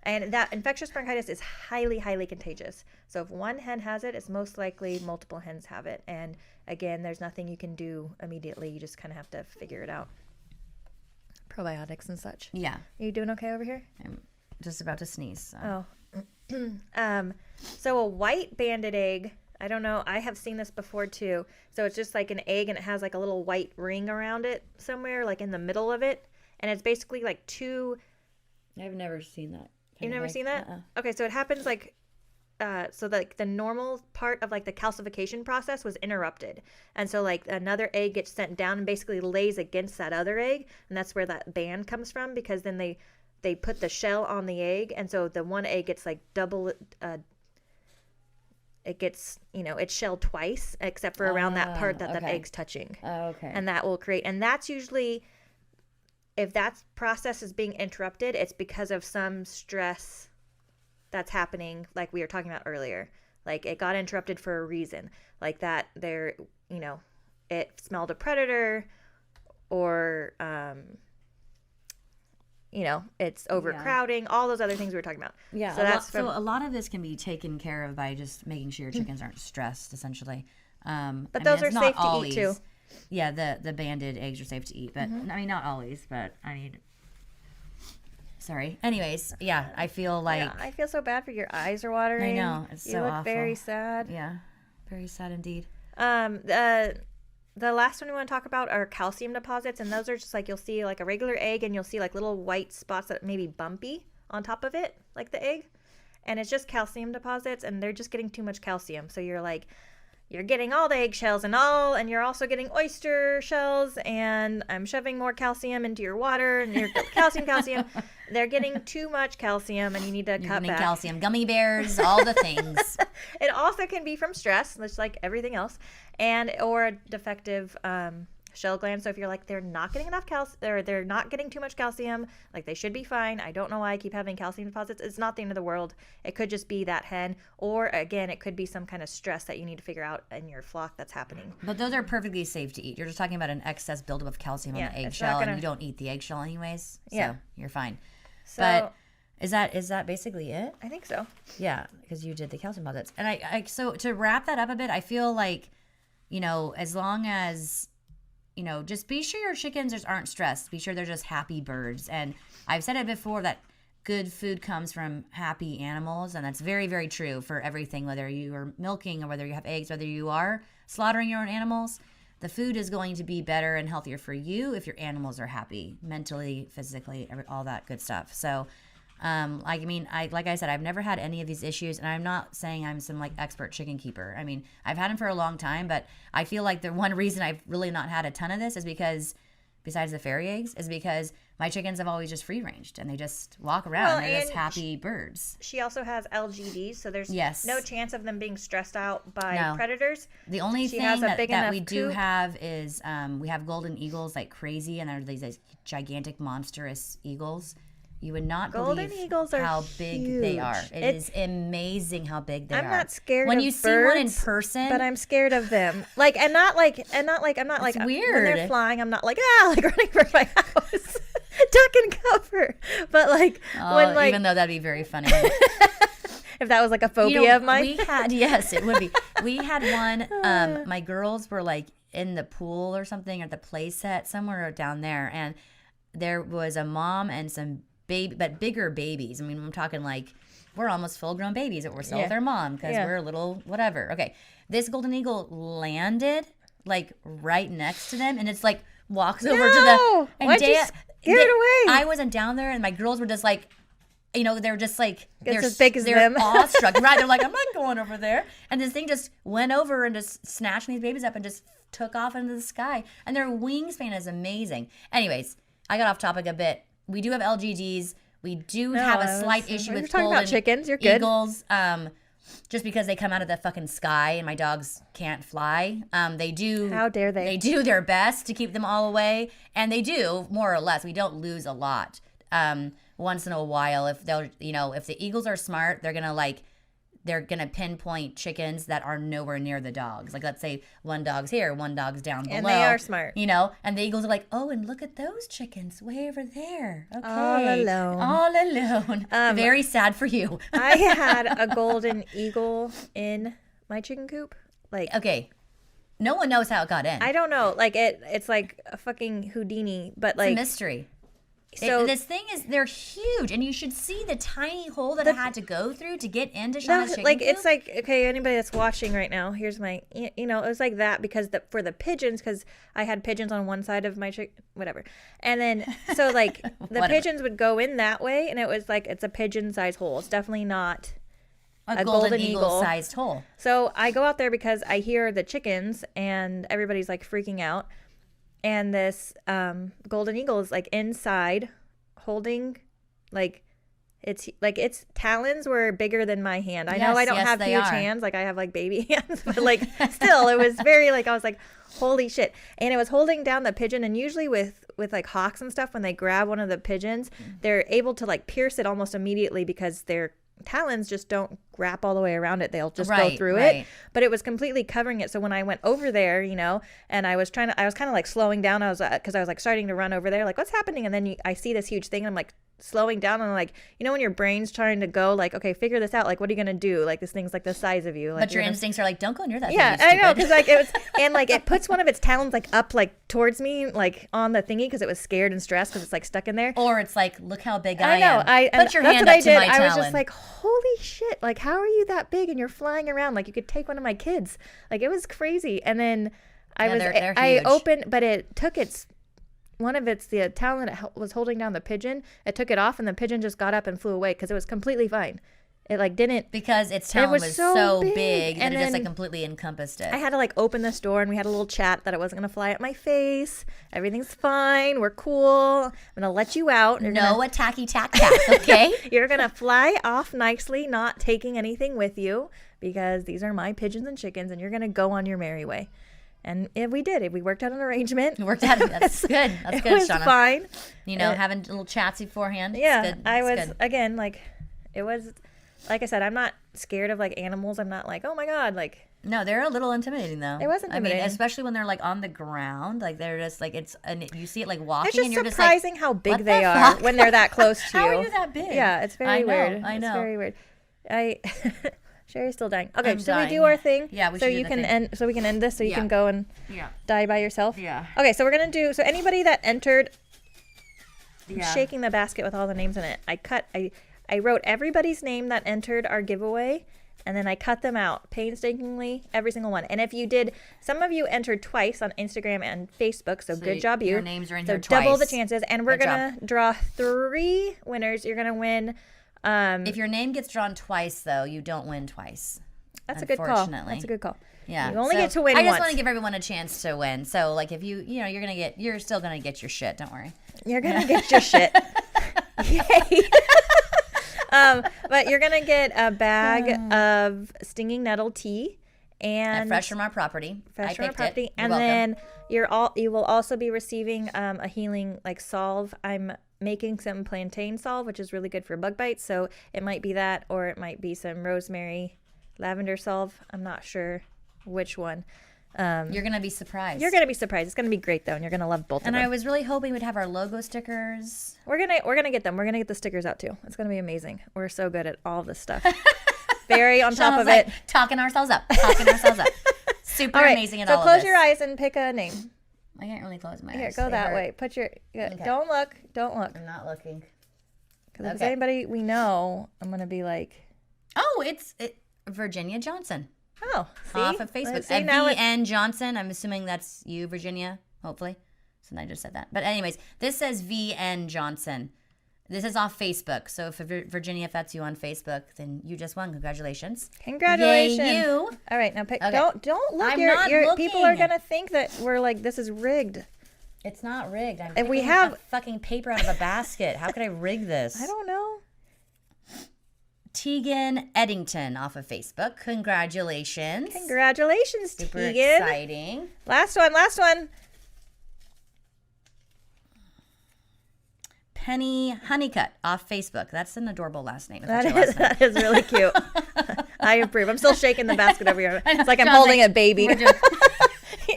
And that infectious bronchitis is highly, highly contagious. So if one hen has it, it's most likely multiple hens have it. And again, there's nothing you can do immediately. You just kind of have to figure it out. Probiotics and such. Yeah. Are you doing okay over here? I'm just about to sneeze. So. Oh. So a white banded egg, I don't know, I have seen this before too. So it's just like an egg and it has like a little white ring around it somewhere, like in the middle of it. And it's basically like two. I've never seen that. You've never seen that? Okay, so it happens like, so like the normal part of like the calcification process was interrupted. And so like another egg gets sent down and basically lays against that other egg. And that's where that band comes from, because then they put the shell on the egg. And so the one egg gets like double, it gets, it's shelled twice, except for around that part that okay. egg's touching. Oh, okay. And that will create, and that's usually, if that process is being interrupted, it's because of some stress that's happening, like we were talking about earlier. Like it got interrupted for a reason, like that it smelled a predator, or it's overcrowding, all those other things we were talking about. Yeah, So a lot of this can be taken care of by just making sure your chickens aren't stressed, essentially. But those are safe to eat too. Yeah, the banded eggs are safe to eat, but I mean not always. But I mean, sorry. Anyways, yeah, I feel like Yeah, I feel so bad for your eyes are watering. I know, it's you so look awful. very sad. yeah, very sad indeed. The last one we want to talk about are calcium deposits, and those are just like you'll see like a regular egg, and you'll see like little white spots that may be bumpy on top of it, like the egg, and it's just calcium deposits, and they're just getting too much calcium. So you're getting all the eggshells and you're also getting oyster shells, and I'm shoving more calcium into your water, and you're calcium. They're getting too much calcium, and you need to You're cut getting back. calcium, gummy bears, all the things. It also can be from stress, just like everything else, or a defective shell gland. So if you're like, they're not getting enough calcium, or they're not getting too much calcium, like they should be fine. I don't know why I keep having calcium deposits. It's not the end of the world. It could just be that hen, or again, it could be some kind of stress that you need to figure out in your flock that's happening. But those are perfectly safe to eat. You're just talking about an excess buildup of calcium Yeah, on the it's not eggshell, gonna- and you don't eat the eggshell anyways. So Yeah. you're fine. So But is that basically it? I think so. Yeah, because you did the calcium deposits. And I so to wrap that up a bit, I feel like, as long as, just be sure your chickens just aren't stressed. Be sure they're just happy birds. And I've said it before that good food comes from happy animals. And that's very, very true for everything, whether you are milking or whether you have eggs, whether you are slaughtering your own animals. The food is going to be better and healthier for you if your animals are happy, mentally, physically, all that good stuff. So, like I said, I've never had any of these issues, and I'm not saying I'm some like expert chicken keeper. I mean, I've had them for a long time, but I feel like the one reason I've really not had a ton of this is because besides the fairy eggs, is because my chickens have always just free ranged and they just walk around. Well, They're just and happy birds. She also has LGDs, so there's Yes. no chance of them being stressed out by No. predators. The only She thing has a that, big that enough we do coop. have is we have golden eagles like crazy, and they're these gigantic, monstrous eagles. You would not Golden believe eagles are how big they are. huge. It is amazing how big they are. I'm not scared when of you see one in birds, person. but I'm scared of them. Like, I'm not like I'm not like when weird. they're flying. I'm not like like running for my house, duck and cover. But like when like even though that'd be very funny. if that was like a phobia of mine. We had yes, it would be. We had one. My girls were like in the pool or something at the play set somewhere down there, and there was a mom and some baby, but bigger babies. I mean, I'm talking like we're almost full-grown babies that were still with their mom because we're a little whatever. Okay, this golden eagle landed like right next to them, and it's like walks over to the. And why'd you scare it away? I wasn't down there, and my girls were just like. They're just like It's as big as they're them. awestruck, right? They're like, I'm not going over there. And this thing just went over and just snatched these babies up and just took off into the sky. And their wingspan is amazing. Anyways, I got off topic a bit. We do have LGDs. We do have a slight issue You're with talking about golden chickens. You're good. eagles. Just because they come out of the fucking sky and my dogs can't fly. They do. How dare they? They do their best to keep them all away, and they do more or less. We don't lose a lot. Once in a while, if they'll, if the eagles are smart, they're gonna pinpoint chickens that are nowhere near the dogs. Like, let's say one dog's here, one dog's down below. And they are smart. And the eagles are like, oh, and look at those chickens way over there. Okay. All alone. Very sad for you. I had a golden eagle in my chicken coop. Like, Okay. No one knows how it got in. I don't know. Like it's like a fucking Houdini, but It's a like mystery. so. This thing is, they're huge, and you should see the tiny hole that it had to go through to get into Shauna's chicken like coop. it's like, okay, anybody that's watching right now, here's my it was like that because for the pigeons, because I had pigeons on one side of my whatever, and then so like the Whatever. pigeons would go in that way, and it was like it's a pigeon size hole. It's definitely not a golden eagle eagle. sized hole. So I go out there because I hear the chickens and everybody's like freaking out, and this golden eagle is like inside holding its talons were bigger than my hand. I know I don't have they huge are. hands, like I have like baby hands, but like still it was very like I was like holy shit. And it was holding down the pigeon, and usually with like hawks and stuff, when they grab one of the pigeons, they're able to like pierce it almost immediately because their talons just don't wrap all the way around it. They'll just go through it. But it was completely covering it. So when I went over there, and I was kind of like slowing down. I was because I was like starting to run over there, like what's happening? And then I see this huge thing, and I'm like slowing down, and I'm like, when your brain's trying to go like, okay, figure this out. Like, what are you gonna do? Like this thing's like the size of you. Like, But your instincts are like, don't go near that. yeah, thing, I you know, stupid. because like it was, and like it puts one of its talons like up like towards me, like on the thingy, because it was scared and stressed because it's like stuck in there. Or it's like, look how big I know. am. Put your that's hand what up I to did. my I was talon. just like, holy shit! Like, how are you that big and you're flying around? Like, you could take one of my kids. Like, it was crazy. And then they're I huge. opened, but it took the talon that was holding down the pigeon. It took it off, and the pigeon just got up and flew away because it was completely fine. It like didn't. because its talon was was so so big. big that And it just like then completely encompassed it. I had to like open this door, and we had a little chat that it wasn't gonna fly at my face. Everything's fine. We're cool. I'm gonna let you out. No attacky tack tack, okay? You're going to fly off nicely, not taking anything with you, because these are my pigeons and chickens, and you're going to go on your merry way. And we did. We worked out an arrangement. It worked out. That's good. That's It good, was Shauna. fine. Having little chats beforehand. Yeah. It's good. I It's was, good. again, like, it was, like I said, I'm not scared of, like, animals. I'm not like, oh, my God, like. No, they're a little intimidating though. It was intimidating. I mean, especially when they're like on the ground, like they're just like and you see it like walking, It's just and you're surprising just like, how what big the they are fuck? when they're that close to you. How are you that big? Yeah, it's very I know, weird. I know. It's very weird. Sherry's still dying. Okay, I'm should we dying. do our thing? Yeah, we so should do you the can thing. end. So we can end this. So you Yeah. can go and Yeah. die by yourself. Yeah. Okay, so we're gonna do. So anybody that entered, I'm Yeah. shaking the basket with all the names in it. I wrote everybody's name that entered our giveaway, and then I cut them out painstakingly, every single one. And if you did, some of you entered twice on Instagram and Facebook, so good job you. Your names are in So here double the twice. chances, and we're Good gonna draw 3 winners. You're gonna win. If your name gets drawn twice, though, you don't win twice. That's a good call. Unfortunately. That's a good call. Yeah. You only So get to win I just once. want to give everyone a chance to win. So like if you're still gonna get your shit. Don't worry. You're gonna get your shit. Yay. But you're gonna get a bag of stinging nettle tea and Fresh from our property. fresh I from our picked property, it. You're and welcome. then you will also be receiving a healing like salve. I'm making some plantain salve, which is really good for bug bites. So it might be that, or it might be some rosemary lavender salve. I'm not sure which one. You're gonna be surprised. You're gonna be surprised. It's gonna be great though, and you're gonna love both of And them. I was really hoping we'd have our logo stickers. We're gonna get them. We're gonna get the stickers out too. It's gonna be amazing. We're so good at all this stuff. Very on top Sounds of like it. talking ourselves up. Super All right. amazing at So all close of this. your eyes and pick a name. I can't really close my Here, eyes. go They that hurt. way. Put your. Don't look. Don't look. I'm not looking. Because if it's Okay. anybody we know, I'm gonna be like, Oh, it's Virginia Johnson. oh, see? Off of Facebook. See, now it- VN Johnson. I'm assuming that's you, Virginia, hopefully. So I just said that. But anyways, this says VN Johnson. This is off Facebook. So if Virginia, if that's you on Facebook, then you just won. Congratulations. Congratulations. Yay, you. All right, now pick. Okay. Don't look. I'm Your not people are looking. gonna think that we're like this is rigged. It's not rigged. I'm And we picking have- a fucking paper out of a basket. How could I rig this? I don't know. Tegan Eddington off of Facebook. Congratulations. Congratulations, Super Tegan. exciting. Last one. Penny Honeycutt off Facebook. That's an adorable last name. If that's That your is last name. that is really cute. I approve. I'm still shaking the basket over here. It's like I'm John's holding like, a baby. we're doing-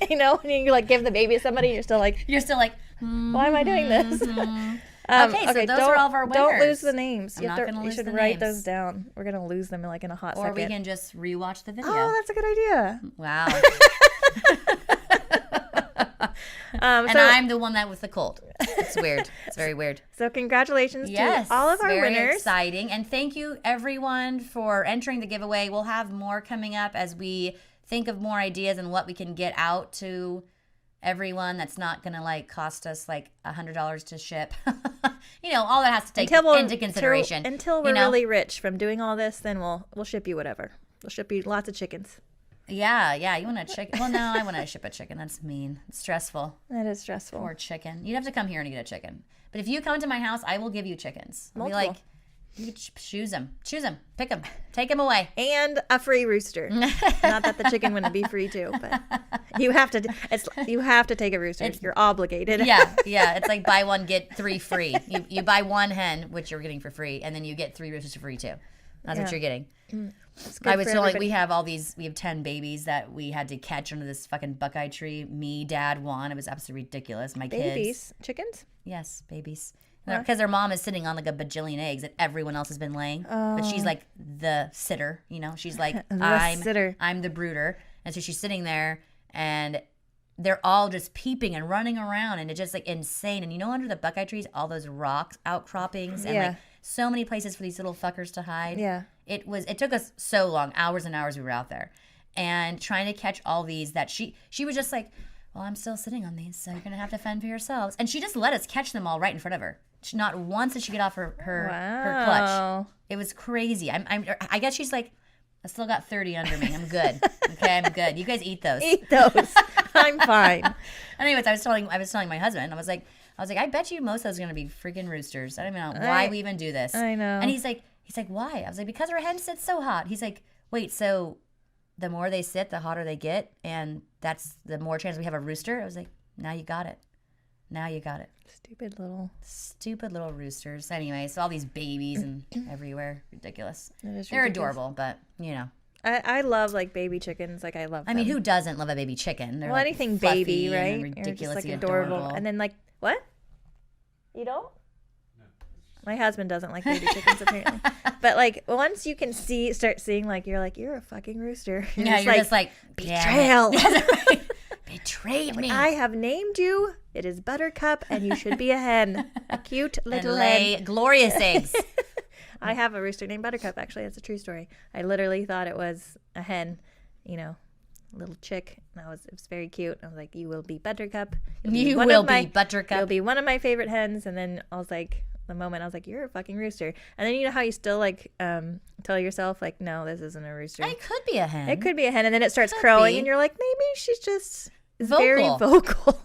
You know, when you like give the baby to somebody, you're still like, You're still like, why am I doing this? Okay, so those are all of our Don't lose winners. the names. I'm You, not have to, gonna you lose should the write names. those down. We're gonna lose them like in a hot or second. we can just rewatch the video. Oh, that's a good idea. Wow. And And I'm the one that with the cold. It's weird. It's very weird. so congratulations Yes, to all of our very winners. exciting, and thank you everyone for entering the giveaway. We'll have more coming up as we think of more ideas and what we can get out to everyone. That's not gonna like cost us like $100 to ship. You know, all that has to take into consideration. Until we're you know? really rich from doing all this, then we'll ship you whatever. We'll ship you lots of chickens. Yeah. You want a chicken? Well, no, I want to ship a chicken. That's mean. It's stressful. That is stressful. Or chicken. You'd have to come here and get a chicken. But if you come to my house, I will give you chickens. I'll be Multiple. like, you choose them, pick them, take them away. And a free rooster. Not that the chicken wouldn't be free too, but you have to. You have to take a rooster. You're obligated. Yeah. It's like buy one get 3 free. You buy one hen, which you're getting for free, and then you get 3 roosters for free too. That's what Yeah. you're getting. It's good I was for telling everybody. we have 10 babies that we had to catch under this fucking Buckeye tree. Me, Dad, Juan. It was absolutely ridiculous. My kids. babies, chickens. Yes, babies. Because their mom is sitting on like a bajillion eggs that everyone else has been laying. But she's like the sitter, you know? She's like, sitter. I'm the brooder. And so she's sitting there and they're all just peeping and running around and it's just like insane. And you know, under the Buckeye trees, all those rocks outcroppings and Yeah. like so many places for these little fuckers to hide. Yeah. It took us so long, hours and hours we were out there. And trying to catch all these that she was just like, well, I'm still sitting on these, so you're gonna have to fend for yourselves. And she just let us catch them all right in front of her. Not once did she get off her clutch. Wow. It was crazy. I guess she's like, I still got 30 under me. I'm good. Okay, I'm good. You guys eat those. Eat those. I'm fine. Anyways, I was telling my husband, I was like, I bet you most of those are gonna be freaking roosters. I don't even know why we even do this. I know. And he's like, why? I was like, because our hen sits so hot. He's like, wait, so the more they sit, the hotter they get, and that's the more chance we have a rooster. I was like, now you got it. Stupid little roosters. Anyway, so all these babies and everywhere. Ridiculous. That is They're ridiculous. adorable, but you know. I love like baby chickens. Like I love. I mean, them. who doesn't love a baby chicken? They're Well, like anything fluffy baby, and right? You're ridiculously just like adorable. And then like what? You don't? My husband doesn't like baby chickens apparently. But like once you can start seeing like you're a fucking rooster. Yeah, you're just like betrayal. Betrayed me. I have named you. It is Buttercup, and you should be a hen, a cute and little lay hen. glorious eggs. I have a rooster named Buttercup. Actually, that's a true story. I literally thought it was a hen, you know, little chick. And it was very cute. I was like, "You will be Buttercup. You'll be You one will of my- be Buttercup. You'll be one of my favorite hens." And then I was like, the moment I was like, you're a fucking rooster. And then you know how you still like tell yourself like, no, this isn't a rooster. It could be a hen. It could be a hen, and then it starts crowing, and you're like, maybe she's just very vocal.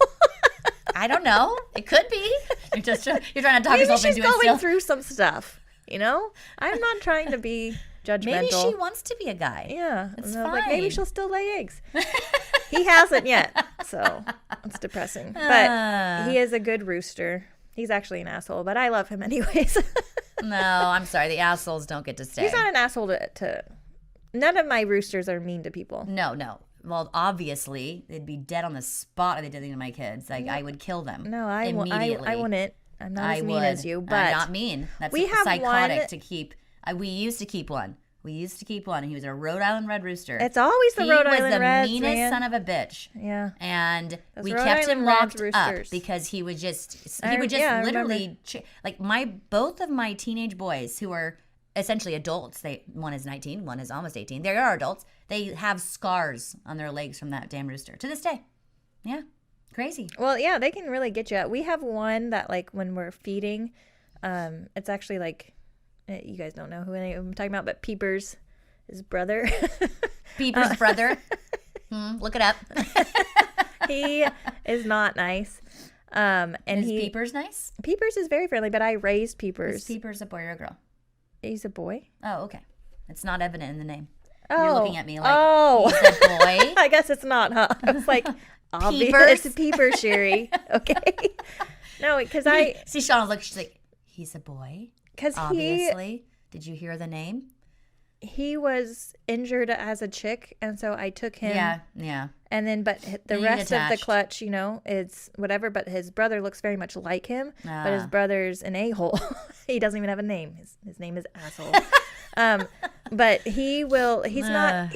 I don't know. It could be. You're trying to talk yourself into it. Maybe she's going through some stuff. You know, I'm not trying to be judgmental. Maybe she wants to be a guy. Yeah, it's fine. fine. Like, maybe she'll still lay eggs. He hasn't yet, so it's depressing. But he is a good rooster. He's actually an asshole, but I love him anyways. No, I'm sorry. The assholes don't get to stay. He's not an asshole to. None of my roosters are mean to people. No. Well, obviously, they'd be dead on the spot if they did anything to my kids. Like, I would kill them. No, I wouldn't. I'm not as mean as you, but I'm not mean. That's we have psychotic one, to keep. We used to keep one. And he was a Rhode Island Red Rooster. It's always the Rhode Island Reds, He was the meanest son of a bitch. Yeah. And Those we Rhode kept him Island locked Reds up roosters. because he would just literally like both of my teenage boys who are essentially adults. One is 19, one is almost 18. They are adults. They have scars on their legs from that damn rooster to this day. Yeah. Crazy. Well, yeah, they can really get you. We have one that like when we're feeding, it's actually like you guys don't know who I'm talking about, but Peepers, his brother. Peepers' brother. Look it up. He is not nice. And is Peepers nice? Peepers is very friendly, but I raised Peepers. Is Peepers a boy or a girl? He's a boy. Oh, okay. It's not evident in the name. Oh. You're looking at me like, he's a boy? I guess it's not, huh? I was like, obvious. Peepers? It's Peepers, Sherry. Okay. No, because I... See, Sean was she's like, he's a boy? Because obviously. Did you hear the name? He was injured as a chick, and so I took him. Yeah. And then, but the rest of the clutch, it's whatever. But his brother looks very much like him. But his brother's an a-hole. He doesn't even have a name. His name is Asshole. But he's not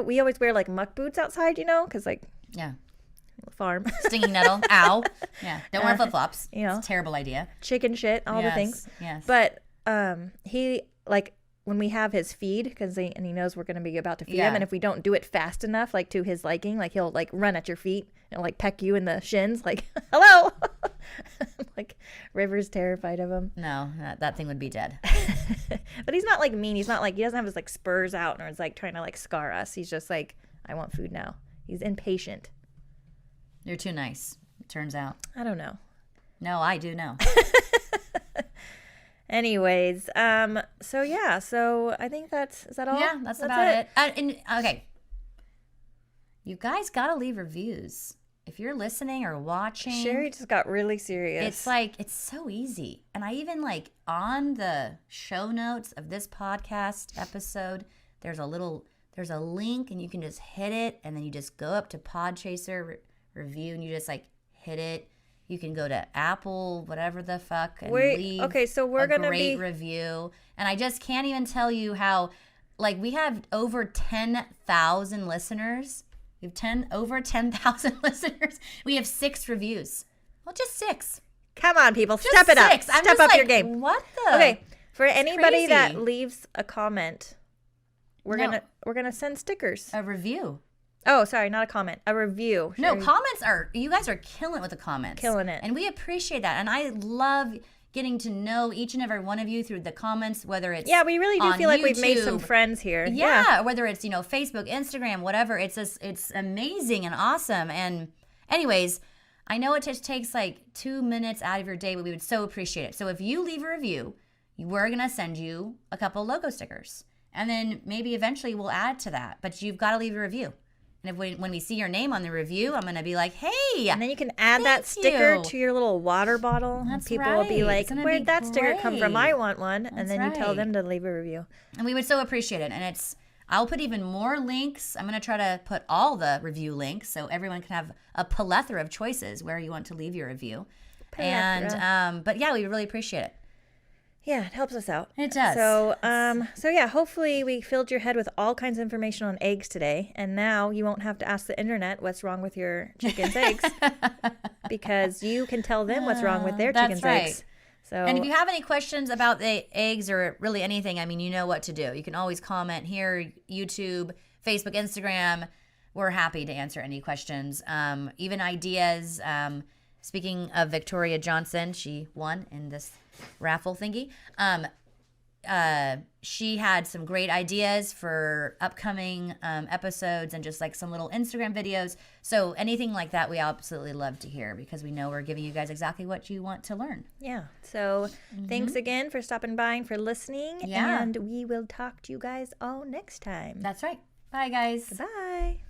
we always wear like muck boots outside, because farm. Stinging nettle. Ow. Yeah. Don't wear flip-flops. It's a terrible idea. Chicken shit, all the things. Yes. But he when we have his feed, because he knows we're going to be about to feed him, and if we don't do it fast enough, like to his liking, like he'll like run at your feet and like peck you in the shins, like hello. Like River's terrified of him. No, that thing would be dead. But he's not like mean. He's not like he doesn't have his like spurs out or is like trying to like scar us. He's just like, I want food now. He's impatient. You're too nice. It turns out. I don't know. No, I do know. Anyways, so I think is that all? Yeah, that's about it. Okay. You guys got to leave reviews. If you're listening or watching. Sherry just got really serious. It's so easy. And I even on the show notes of this podcast episode, there's a link and you can just hit it and then you just go up to Podchaser review and you just hit it. You can go to Apple, whatever the fuck, and leave so we're a gonna great review. And I just can't even tell you how, we have over 10,000 listeners. We have over 10,000 listeners. We have 6 reviews. Well, just 6. Come on, people, step it up. Step up your game. What the? Okay, for anybody that leaves a comment, we're gonna send stickers. A review. Oh, sorry, not a comment. A review. No, comments you guys are killing it with the comments. Killing it. And we appreciate that. And I love getting to know each and every one of you through the comments, whether it's we really do feel like we've made some friends here. Yeah, whether it's, Facebook, Instagram, whatever. It's amazing and awesome. And anyways, I know it just takes 2 minutes out of your day, but we would so appreciate it. So if you leave a review, we're going to send you a couple logo stickers. And then maybe eventually we'll add to that. But you've got to leave a review. And when we see your name on the review, I'm going to be like, hey. And then you can add that sticker to your little water bottle. That's People will be like, where'd that sticker come from? I want one. That's and then you tell them to leave a review. And we would so appreciate it. And I'll put even more links. I'm going to try to put all the review links so everyone can have a plethora of choices where you want to leave your review. And, but yeah, we really appreciate it. Yeah, it helps us out. It does. So yeah, hopefully we filled your head with all kinds of information on eggs today, and now you won't have to ask the internet what's wrong with your chicken's eggs, because you can tell them what's wrong with their chicken's eggs. So, and if you have any questions about the eggs or really anything, you know what to do. You can always comment here, YouTube, Facebook, Instagram. We're happy to answer any questions, even ideas. speaking of Victoria Johnson, she won in this raffle thingy. She had some great ideas for upcoming episodes and just like some little Instagram videos. So anything like that, we absolutely love to hear because we know we're giving you guys exactly what you want to learn. Yeah. So thanks again for stopping by and for listening. Yeah. And we will talk to you guys all next time. That's right. Bye, guys. Bye.